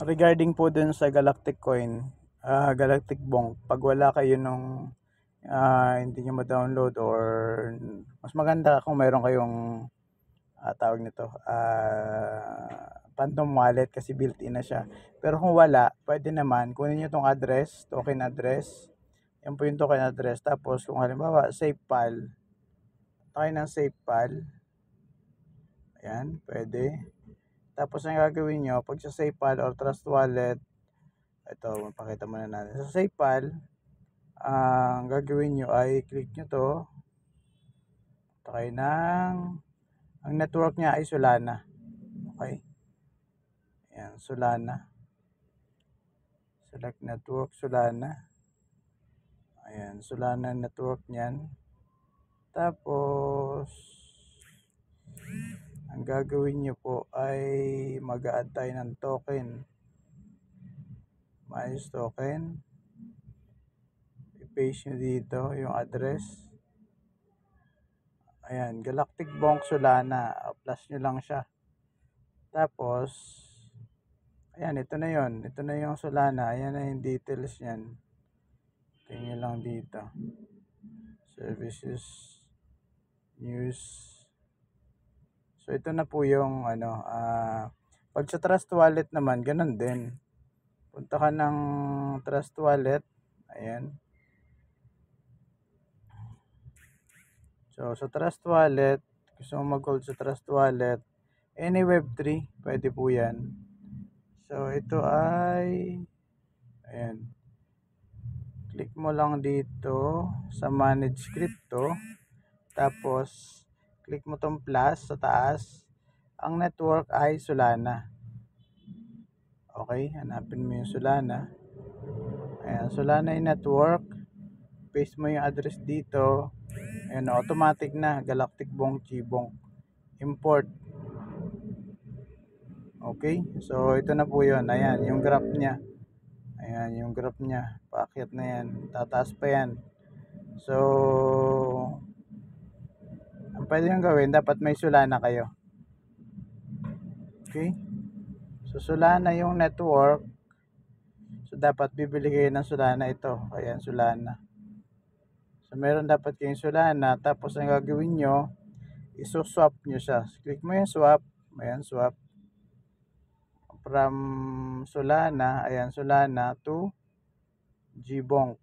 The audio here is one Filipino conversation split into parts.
regarding po dun sa Galactic Coin, Galactic Bonk, pag wala kayo nung hindi nyo ma-download or mas maganda kung mayroon kayong tawag nito, Phantom Wallet kasi built-in na siya. Pero kung wala, pwede naman kunin nyo tong address, token address. Yan po yung token address. Tapos kung halimbawa, SafePal, tayo ng SafePal. Ayan, pwede. Tapos ang gagawin nyo, pag sa SafePal or Trust Wallet, ito, mapakita muna natin. Sa SafePal, ang gagawin nyo ay click nyo to. Takay ang network niya ay Solana. Okay. Ayan, Solana. Select network, Solana. Ayan, Solana network niyan. Tapos, ang gagawin nyo po ay mag-a-add tayo ng token. Mais token. I-paste nyo dito yung address. Ayan, Galactic Bonk Solana. Plus nyo lang siya. Tapos, ayan, ito na yon. Ito na yung Solana. Ayan na yung details niyan. Tingnan lang dito. Services, news. So, ito na po yung pag sa Trust Wallet naman, ganun din. Punta ka ng Trust Wallet. Ayan. So, sa Trust Wallet, gusto mo mag-hold sa Trust Wallet, any Web3, pwede po yan. So, ito ay, ayan, click mo lang dito sa Manage Crypto, tapos, click mo tong plus sa taas, ang network ay Solana. Okay, hanapin mo yung Solana. Ayan, Solana yung network, paste mo yung address dito, ayan, automatic na, Galactic Bonk G-Bonk, import. Okay, so ito na po yun. Ayan, yung graph niya. Ayan, yung graph niya. Paakyat na yan. Tataas pa yan. So, ang pwede nyo gawin, dapat may Solana kayo. Okay? So, Solana yung network. So, dapat bibili kayo ng Solana ito. Ayan, Solana. So, meron dapat kayong Solana. Tapos, ang gagawin nyo, iso-swap nyo siya. Click mo yung swap. Ayan, swap. From Solana, ayan, Solana to GBonk.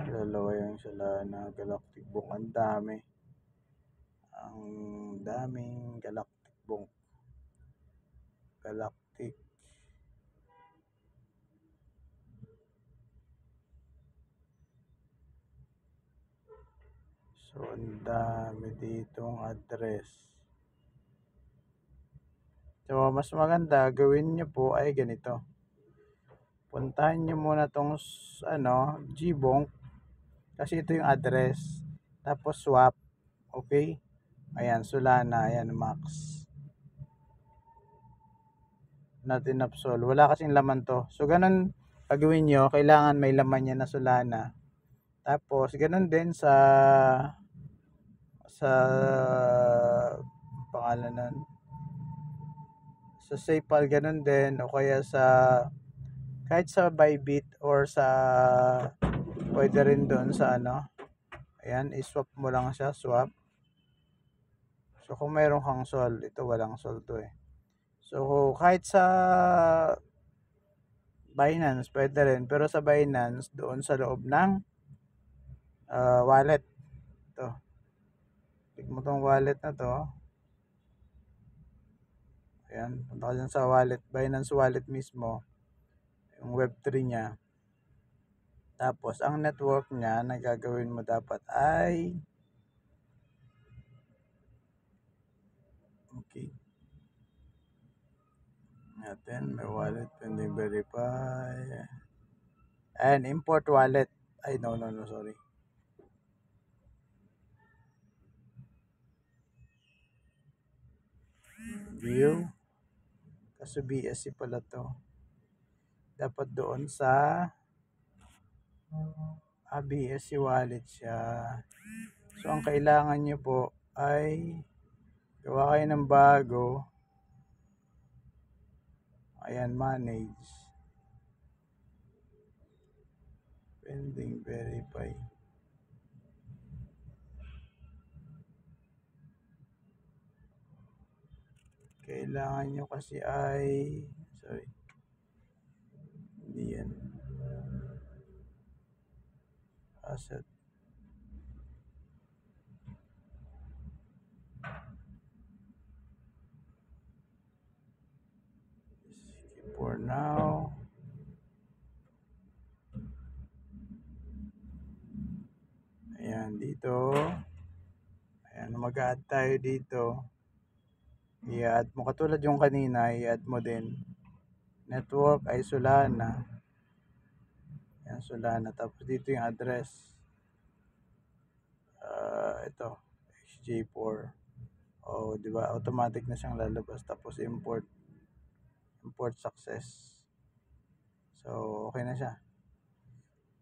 Dalawa yung Solana Galactic Bonk. Ang dami. Ang daming Galactic Bonk. Galactic. So, ang dami ditong address. So, mas maganda, gawin nyo po ay ganito. Puntahan nyo muna tong GBonk. Kasi ito yung address. Tapos swap. Okay? Ayan, Solana. Ayan, max. Not enough sol. Wala kasing laman to. So, ganun gagawin nyo. Kailangan may laman yan na Solana. Tapos, ganun din sa pangalan nun. Sa SafePal, ganun din. O kaya kahit sa Bybit or pwede rin doon sa ayan, i-swap mo lang siya, swap. So, kung mayroon kang sol, ito walang sol to eh. So, kahit sa Binance, pwede rin. Pero sa Binance, doon sa loob ng wallet. Ito. Click mo tong wallet na to. Ayan, punta ka dyan sa wallet, Binance wallet mismo. Yung Web3 niya. Tapos, ang network niya na gagawin mo dapat ay okay. Natin, may wallet, pending verify. And import wallet. Ay, no, sorry. View. Kaso BSC pala to. dapat doon sa BSC wallet siya. So ang kailangan nyo po ay gawa kayo ng bago. Ayan, manage. Pending verify. Kailangan nyo kasi ay hindi yan asset. For now, ayan dito, ayan mag-add tayo dito. I-add mo katulad yung kanina, i-add mo din network ay Solana. Ayan, Solana. Tapos dito yung address, ito XJ4. di ba automatic na siyang lalabas. Tapos import success. So okay na siya.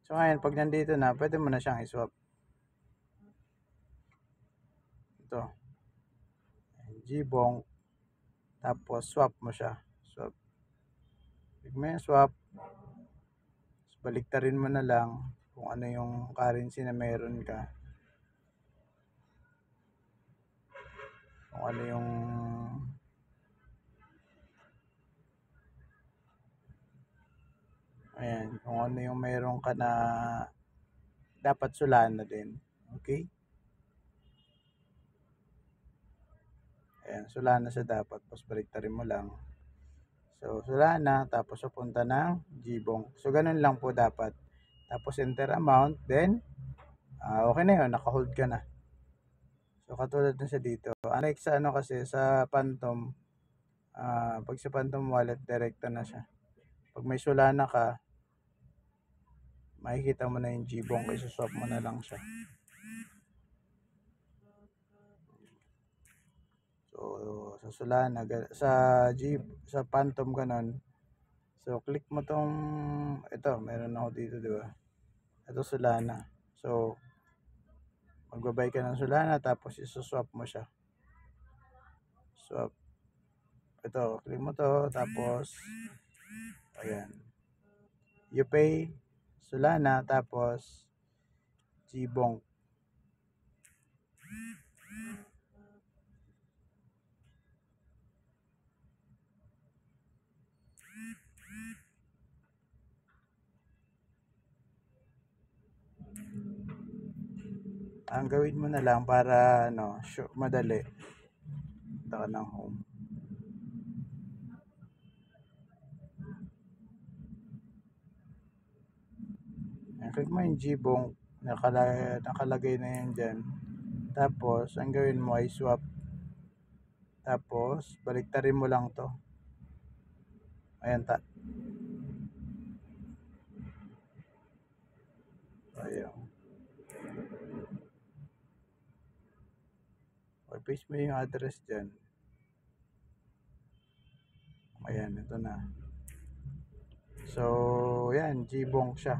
So ngayon pag nandito na, pwede mo na siyang i-swap. Ito GBonk, tapos swap mo siya. Pag may swap, baliktarin mo na lang kung ano yung currency na meron ka, kung ano yung kung ano yung meron ka na dapat Solana din. Okay? Ayan, Solana siya dapat. Tapos baliktarin mo lang. So, Solana, tapos papunta ng GBonk. So, ganun lang po dapat. Tapos enter amount, then okay na yun, naka-hold ka na. So, katulad na siya dito. Unlike sa kasi sa Phantom, pag sa Phantom wallet, direkta na siya. Pag may Solana ka, makikita mo na yung GBonk, isuswap mo na lang siya. So, sa Solana, sa Phantom ganun. So, click mo tong, ito, meron ako dito, di ba? Ito Solana. So, magbabay ka ng Solana, tapos isuswap mo siya. Swap. Ito, click mo to, tapos, ayan. You pay Solana, tapos, GBonk. Ang gawin mo na lang para madali. Ito ka ng home. Click mo yung GBonk, nakalagay na yan dyan. Tapos, ang gawin mo ay swap. Tapos, baliktarin mo lang to. Ayan Ayan. Paste mo yung address dyan. Ayan, ito na. So, yan, GBonk siya.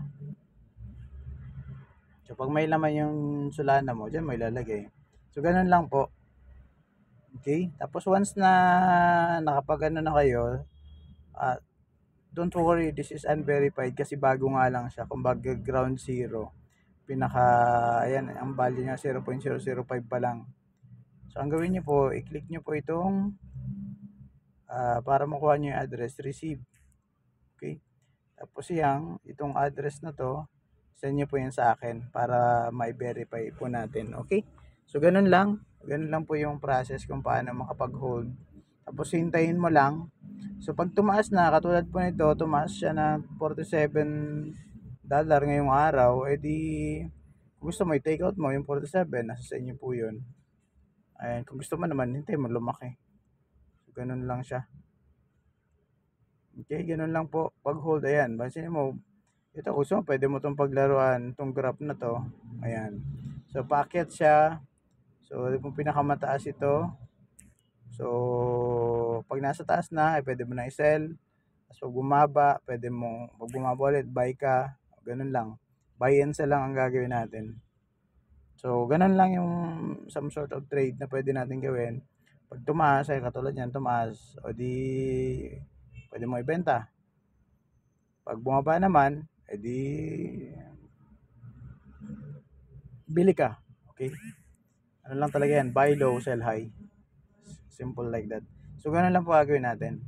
So, pag may laman yung Solana mo, dyan may lalagay. So, ganun lang po. Okay? Tapos, once na nakapag-ano na kayo, don't worry, this is unverified kasi bago nga lang siya. Kumbaga, ground zero. Ayan, ang value niya 0.005 pa lang. So, ang gawin niyo po, i-click niyo po itong para makuha niyo yung address, receive. Okay? Tapos itong address na to, send niyo po yan sa akin para ma-verify po natin. Okay? So, ganun lang po yung process kung paano makapag-hold. Tapos, hintayin mo lang. So, pag tumaas na, katulad po nito, tumaas siya na $47 ngayong araw, edi kung gusto mo, i-take out mo yung 47, nasa sa inyo po yun. Ayan, kung gusto mo naman, hintay mo lumaki. So, ganun lang siya. Okay, ganun lang po. Pag hold, ayan, pansin mo, ito gusto mo, pwede mo itong paglaruan, itong graph na to. Ayan. So, paakyat siya. So, kung pinakamataas ito. So, pag nasa taas na, pwede mo na i-sell. Tapos pag bumaba, pag bumaba ulit, buy ka. Ganun lang. Buy and sell lang ang gagawin natin. So, ganun lang yung some sort of trade na pwede natin gawin. Pag tumaas, ay katulad yan, tumaas, o di pwede mo ibenta. Pag bumaba naman, edi bili ka. Okay? Ano lang talaga yan, buy low, sell high. Simple like that. So, ganun lang po gagawin natin.